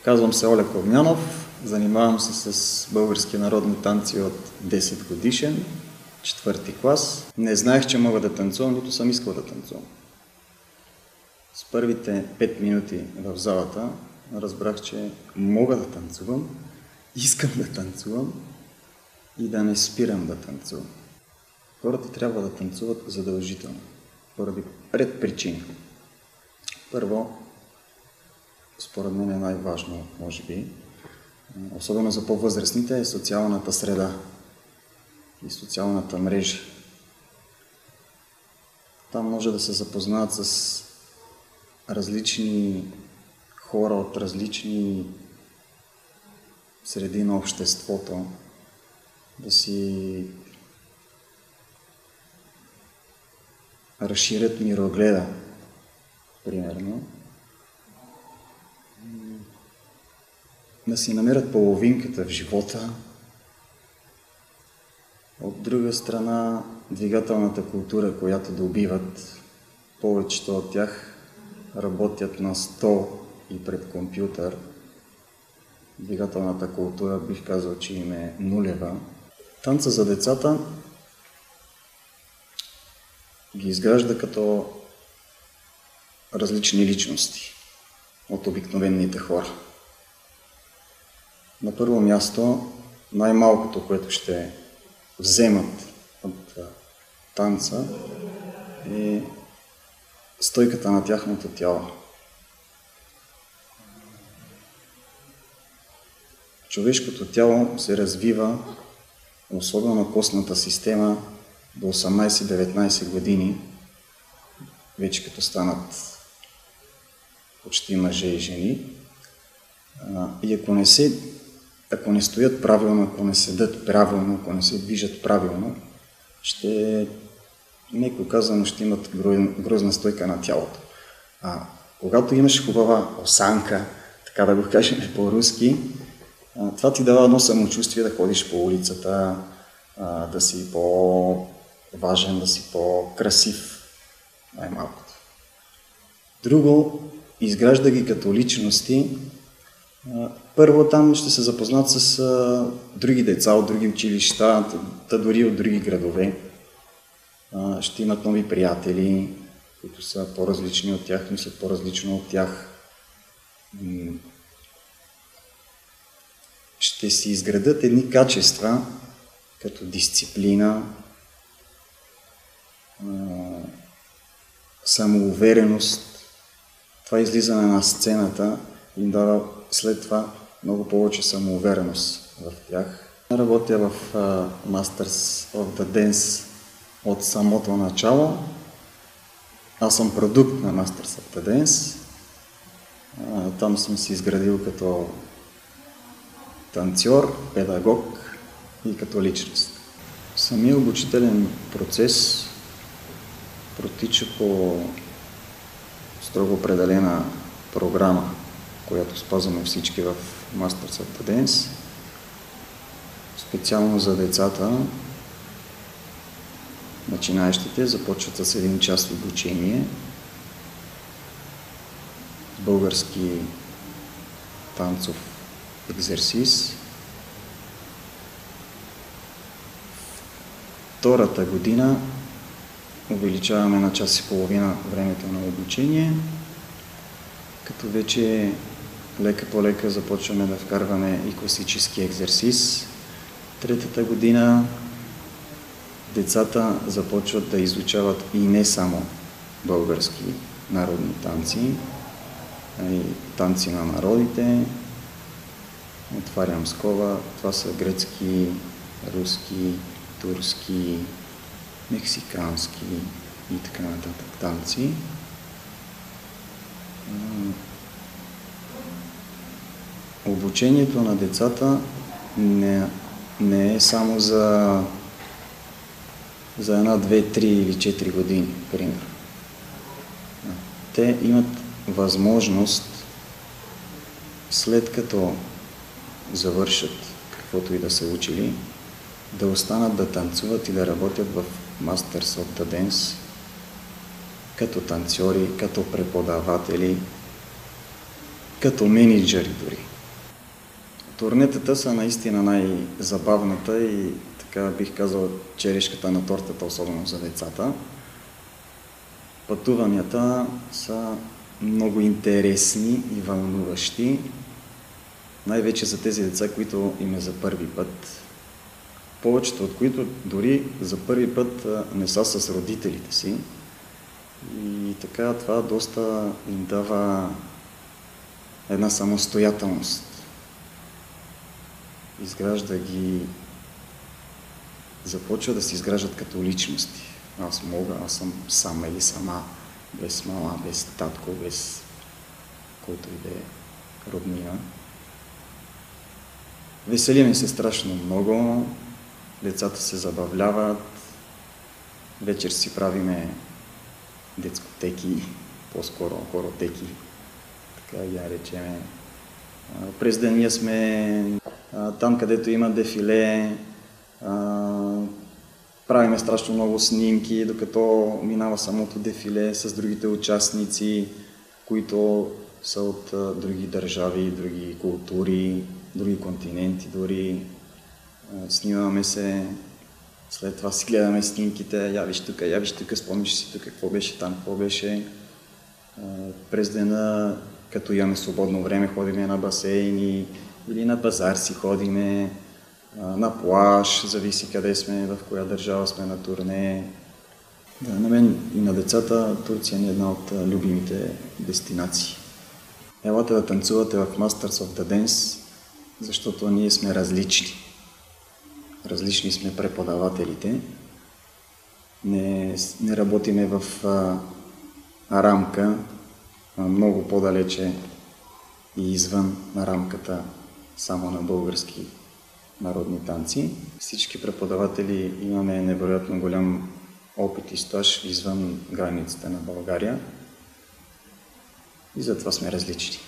Казвам се Олег Огнянов, занимавам се с български народни танци от 10 годишен, 4-ти клас. Не знаех, че мога да танцувам, нито съм искал да танцувам. С първите 5 минути в залата разбрах, че мога да танцувам, искам да танцувам и да не спирам да танцувам. Хората трябва да танцуват задължително, поради ред причини. Първо, според мен е най-важно, може би, особено за по-възрастните, е социалната среда и социалната мрежа. Там може да се запознаят с различни хора от различни среди на обществото, да си разширят мирогледа, примерно, да си намерят половинката в живота. От друга страна, двигателната култура, която добиват, повечето от тях работят на стол и пред компютър. Двигателната култура, бих казал, че им е нулева. Танца за децата ги изгражда като различни личности от обикновените хора. На първо място, най-малкото, което ще вземат от танца, е стойката на тяхното тяло. Човешкото тяло се развива, особено костната система, до 18-19 години, вече като станат почти мъже и жени. И ако не стоят правилно, ако не седат правилно, ако не се движат правилно, меко казано, ще имат грозна стойка на тялото. Когато имаш хубава осанка, така да го кажем по-руски, това ти дава едно самочувствие да ходиш по улицата, да си по-важен, да си по-красив, най-малкото. Друго, изгражда ги като личности. Първо там ще се запознат с други деца от други училища, дори от други градове. Ще имат нови приятели, които са по-различни от тях, мислят по-различно от тях. Ще си изградат едни качества, като дисциплина, самоувереност. Това излизане на сцената им дава след това много повече самоувереност в тях. Работя в Masters of the Dance от самото начало. Аз съм продукт на Masters of the Dance. Там съм се изградил като танцор, педагог и като личност. Самият обучителен процес протича по строго определена програма, която спазваме всички в Masters of the Dance. Специално за децата, начинаещите, започват с 1 час обучение с български танцов екзерсис. Втората година увеличаваме на 1,5 часа времето на обучение, като вече лека по лека започваме да вкарваме и класически екзерсис. Третата година децата започват да изучават и не само български народни танци, а и танци на народите. Отварям скоба, това са гръцки, руски, турски, мексикански и така нататък танци. Обучението на децата не е само за 1, 2, 3 или 4 години, примерно. Те имат възможност, след като завършат каквото и да са учили, да останат да танцуват и да работят в Masters of the Dance като танцори, като преподаватели като менеджери дори. Турнетата са наистина най-забавната и така бих казал черешката на тортата, особено за децата. Пътуванията са много интересни и вълнуващи, най-вече за тези деца, които им е за първи път. Повечето от които дори за първи път не са с родителите си. И така това доста им дава една самостоятелност. Изгражда ги, започва да се изграждат като личности. Аз мога, аз съм сам или сама, без мама, без татко, без който и да е роднина. Веселиме се страшно много, децата се забавляват, вечер си правиме дискотеки, по-скоро хоротеки, така я речеме. През деня сме там, където има дефиле, правиме страшно много снимки, докато минава самото дефиле с другите участници, които са от други държави, други култури, други континенти дори. Снимаме се, след това си гледаме снимките, я виж тук, спомниш си тук какво беше там, какво беше. През дена, като имаме свободно време, ходиме на басейни или на пазар си ходиме, на плаж, зависи къде сме, в коя държава сме на турне. Да, на мен и на децата Турция е една от любимите дестинации. Елате да танцувате в Masters of the Dance, защото ние сме различни. Различни сме преподавателите. Не работиме в рамка, много по-далече и извън рамката само на български народни танци. Всички преподаватели имаме невероятно голям опит и стаж извън границите на България и затова сме различни.